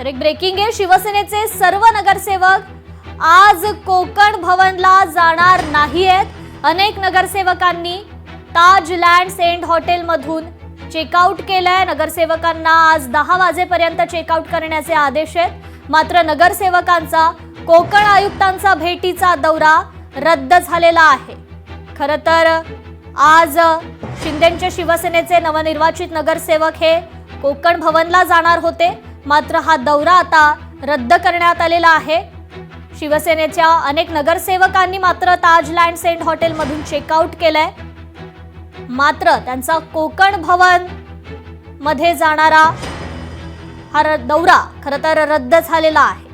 तर एक ब्रेकिंग आहे, शिवसेनेचे सर्व नगरसेवक आज कोकण भवनला जाणार नाहीयेत। अनेक नगरसेवकांनी ताज लँड्स एंड हॉटेलमधून चेकआउट केलंय। नगरसेवकांना आज 10 वाजेपर्यंत चेकआउट करण्याचे आदेश आहेत। मात्र नगरसेवकांचा कोकण आयुक्तांचा भेटीचा दौरा रद्द झालेला आहे। खरं तर आज शिंदेंचे शिवसेनेचे नवनिर्वाचित नगरसेवक हे कोकण भवनला जाणार होते, मात्र हा दौरा आता रद्द करण्यात आलेला आहे। शिवसेनेच्या अनेक नगरसेवकांनी मात्र ताज लँड्स एंड हॉटेलमधून चेकआउट केलंय। मात्र त्यांचा कोकण भवन मध्ये जाणारा हा दौरा खरं तर रद्द झालेला आहे।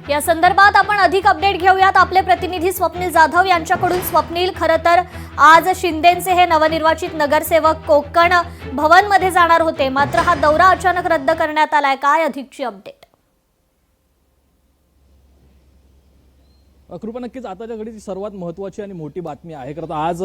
या संदर्भात आपण अधिक अपडेट घेऊयात आपले प्रतिनिधी स्वप्नील जाधव यांच्याकडून। स्वप्नील, खरं तर आज शिंदेंचे हे नवनिर्वाचित नगरसेवक कोकण भवन मध्ये जाणार होते, मात्र हा दौरा अचानक रद्द करण्यात आलाय, काय अधिकची अपडेट? कृपा, नक्कीच आताच्या घडीची सर्वात महत्त्वाची आणि मोठी बातमी आहे। खरं तर आज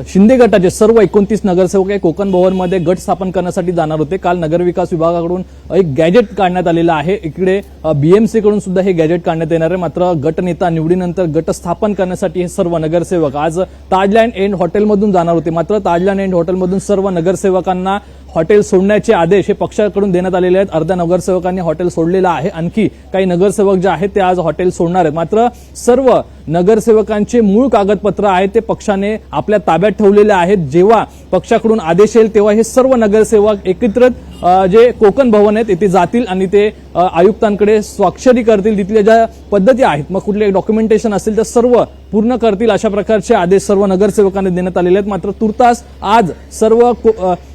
शिंदे गटाचे सर्व 29 नगरसेवक हे कोकण भवनमध्ये गट स्थापन करण्यासाठी जाणार होते। काल नगरविकास विभागाकडून एक गॅजेट काढण्यात आलेलं आहे। इकडे बीएमसी कडून सुद्धा हे गॅजेट काढण्यात येणार आहे। मात्र गटनेता निवडीनंतर गट स्थापन करण्यासाठी हे सर्व नगरसेवक आज ताजलँड एंड हॉटेलमधून जाणार होते। मात्र ताजलँड एंड हॉटेलमधून सर्व नगरसेवकांना हॉटेल सोडण्याचे आदेश हे पक्षाकडून देण्यात आलेले आहेत। अर्ध्या नगरसेवकांनी हॉटेल सोडलेलं आहे, आणखी काही नगरसेवक जे आहेत ते आज हॉटेल सोडणार आहेत। मात्र सर्व नगरसेवकांचे मूळ कागदपत्र आहेत ते पक्षाने आपल्या ताब्यात ठेवलेले आहेत। जेव्हा पक्षाकडून आदेश येईल तेव्हा हे सर्व नगरसेवक एकत्रित जे कोकण भवन आहे तिथे जातील आणि ते आयुक्तांकडे स्वाक्षरी करतील। तिथल्या ज्या पद्धती आहेत, मग कुठले डॉक्युमेंटेशन असेल तर सर्व पूर्ण करतील, अशा प्रकारचे आदेश सर्व नगरसेवकांनी देण्यात आलेले आहेत। मात्र तुर्तास आज सर्व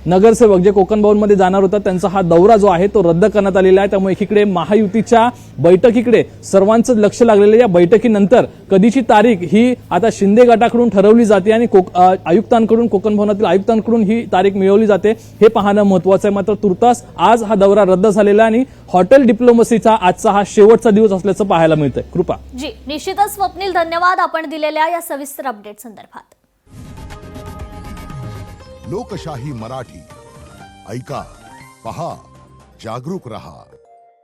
नगरसेवक जे कोकण भवनमध्ये जाणार होता त्यांचा हा दौरा जो आहे तो रद्द करण्यात आलेला आहे। त्यामुळे एकीकडे महायुतीच्या बैठकीकडे सर्वांचं लक्ष लागलेलं। या बैठकीनंतर कधीची तारीख ही आता शिंदे गटाकडून ठरवली जाते आणि आयुक्तांकडून, कोकण भवनातील आयुक्तांकडून ही तारीख मिळवली जाते, हे पाहणं महत्त्वाचं आहे। मात्र तुर्तास आज हा दौरा रद्द झालेला आणि हॉटेल डिप्लोमसीचा आजचा हा शेवटचा दिवस असल्याचं पाहायला मिळतंय। कृपा जी, निश्चितच स्वप्नील, धन्यवाद आपण दिलेल्या या सविस्तर अपडेट संदर्भात। लोकशाही मराठी ऐका, पहा, जागरूक रहा।